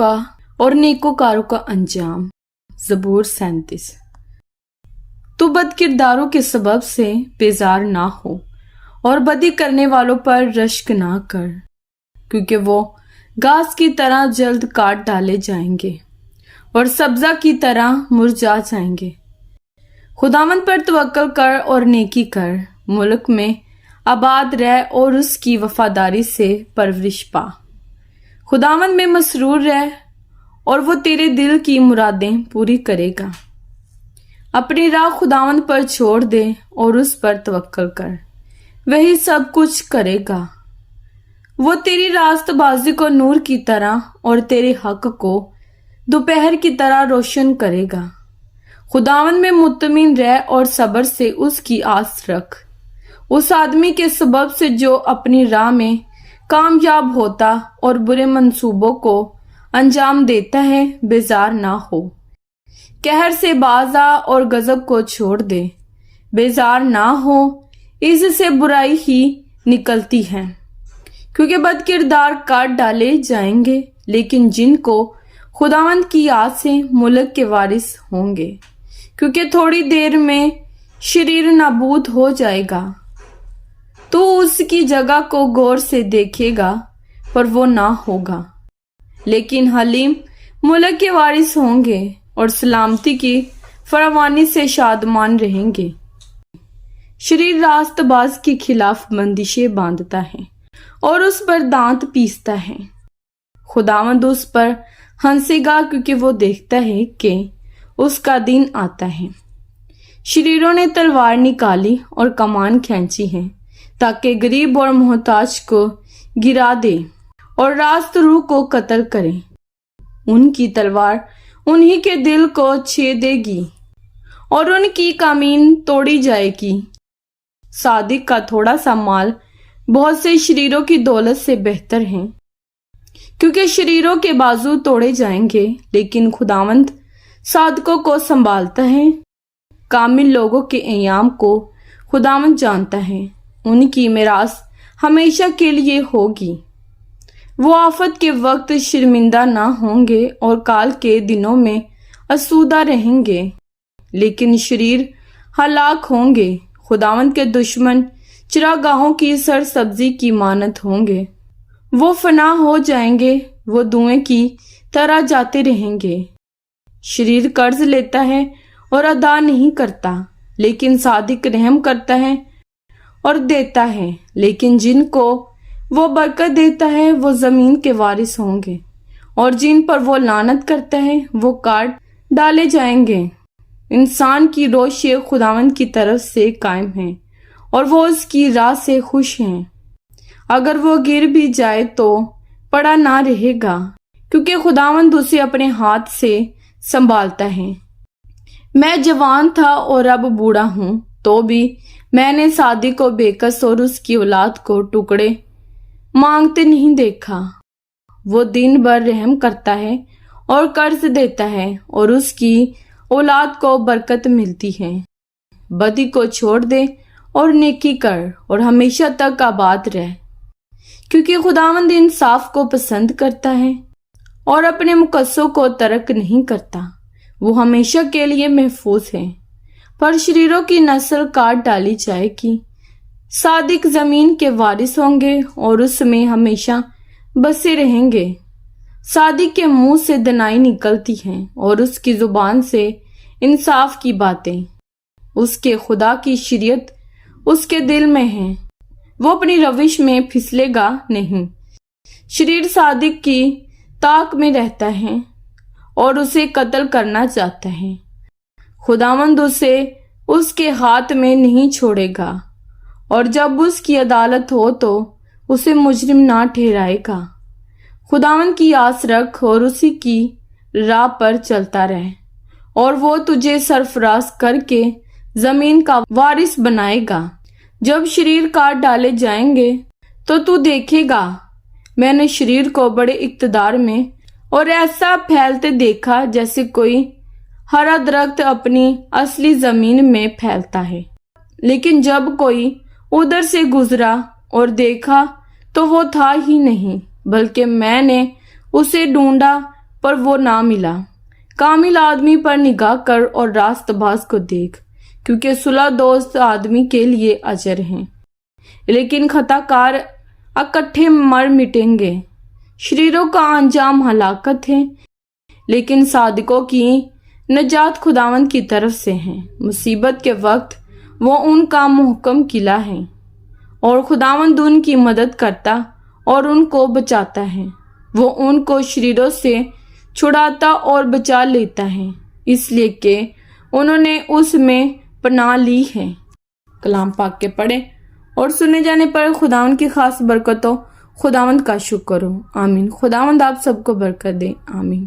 का और नेकोकारों का अंजाम। ज़बूर 37। तू बद किरदारों के सबब से बेजार ना हो और बदी करने वालों पर रश्क ना कर, क्योंकि वो घास की तरह जल्द काट डाले जाएंगे और सब्जा की तरह मुरझा जाएंगे। खुदावंद पर तवक्कल कर और नेकी कर, मुल्क में आबाद रह और उसकी वफादारी से परवरिश पा। खुदावंद में मसरूर रह और वो तेरे दिल की मुरादें पूरी करेगा। अपनी राह खुदावंद पर छोड़ दे और उस पर तवक्कल कर, वही सब कुछ करेगा। वो तेरी रास्तबाजी को नूर की तरह और तेरे हक को दोपहर की तरह रोशन करेगा। खुदावंद में मुतमिन रह और सब्र से उसकी आस रख। उस आदमी के सबब से जो अपनी राह में कामयाब होता और बुरे मंसूबों को अंजाम देता है, बेजार ना हो। कहर से बाज आ और गजब को छोड़ दे, बेजार ना हो, इससे बुराई ही निकलती है। क्योंकि बद किरदार काट डाले जाएंगे, लेकिन जिनको खुदावंद की याद से मुल्क के वारिस होंगे। क्योंकि थोड़ी देर में शरीर नाबूद हो जाएगा, तो उसकी जगह को गौर से देखेगा, पर वो ना होगा। लेकिन हलीम मुल्क के वारिस होंगे और सलामती की फरावानी से शादमान रहेंगे। शरीर रास्तबाज के खिलाफ बंदिशें बांधता है और उस पर दांत पीसता है। खुदावंद उस पर हंसेगा, क्योंकि वो देखता है कि उसका दिन आता है। शरीरों ने तलवार निकाली और कमान खींची है, ताकि गरीब और मोहताज को गिरा दे और रास्त रूह को कत्ल करे। उनकी तलवार उन्हीं के दिल को छेदेगी और उनकी कामीन तोड़ी जाएगी। सादिक का थोड़ा सा माल बहुत से शरीरों की दौलत से बेहतर है, क्योंकि शरीरों के बाजू तोड़े जाएंगे, लेकिन खुदावंद सादकों को संभालता है। कामिल लोगों के अयाम को खुदावंद जानता है, उनकी मिरास हमेशा के लिए होगी। वो आफत के वक्त शर्मिंदा ना होंगे और काल के दिनों में आसूदा रहेंगे, लेकिन शरीर हलाक होंगे। खुदावंद के दुश्मन चिरागाहों की सरसब्जी की मानत होंगे, वो फना हो जाएंगे, वो धुएं की तरह जाते रहेंगे। शरीर कर्ज लेता है और अदा नहीं करता, लेकिन सादिक रहम करता है और देता है। लेकिन जिनको वो बरकत देता है, वो जमीन के वारिस होंगे, और जिन पर वो लानत करता है, वो काट डाले जाएंगे। इंसान की रोशे खुदावंद की तरफ से कायम है और वो उसकी राह से खुश हैं। अगर वो गिर भी जाए तो पड़ा ना रहेगा, क्योंकि खुदावंद उसे अपने हाथ से संभालता है। मैं जवान था और अब बूढ़ा हूँ, तो भी मैंने सादी को बेकस और उसकी औलाद को टुकड़े मांगते नहीं देखा। वो दिन भर रहम करता है और कर्ज देता है, और उसकी औलाद को बरकत मिलती है। बदी को छोड़ दे और नेकी कर और हमेशा तक आबाद रह, क्योंकि खुदावंद इंसाफ को पसंद करता है और अपने मुकस्सों को तर्क नहीं करता। वो हमेशा के लिए महफूज है, पर शरीरों की नस्ल काट डाली जाएगी। सादिक जमीन के वारिस होंगे और उसमें हमेशा बसे रहेंगे। सादिक के मुंह से दनाई निकलती है और उसकी जुबान से इंसाफ की बातें। उसके खुदा की शरीयत उसके दिल में है, वो अपनी रविश में फिसलेगा नहीं। शरीर सादिक की ताक में रहता है और उसे कत्ल करना चाहता है। खुदावंद उसे उसके हाथ में नहीं छोड़ेगा, और जब उसकी अदालत हो तो उसे मुजरिम ना ठहराएगा। खुदावंद की आस रख और उसी की राह पर चलता रह, और वो तुझे सरफराज करके जमीन का वारिस बनाएगा। जब शरीर काट डाले जाएंगे तो तू देखेगा, मैंने शरीर को बड़े इक्तदार में और ऐसा फैलते देखा जैसे कोई हरा दरख्त अपनी असली जमीन में फैलता है। लेकिन जब कोई उधर से गुजरा और देखा तो वो था ही नहीं, बल्कि मैंने उसे ढूंढा پر وہ نہ ملا۔ کامل آدمی پر نگاہ کر اور راست باز کو دیکھ، کیونکہ صلح دوست آدمی کے لیے اجر ہیں، لیکن خطا کار اکٹھے مر مٹیں گے۔ شریروں کا انجام ہلاکت ہے، لیکن صادقوں کی نجات خداوند کی طرف سے ہے۔ مصیبت کے وقت وہ ان کا محکم قلعہ ہے، اور خداوند ان کی مدد کرتا اور ان کو بچاتا ہے۔ وہ ان کو شریروں سے چھڑاتا اور بچا لیتا ہے، اس لیے کہ انہوں نے اس میں پناہ لی ہے۔ کلام پاک کے پڑھے اور سنے جانے پر خداوند کی خاص برکتوں خداوند کا شکر ہو۔ آمین۔ خداوند آپ سب کو برکت دے۔ آمین۔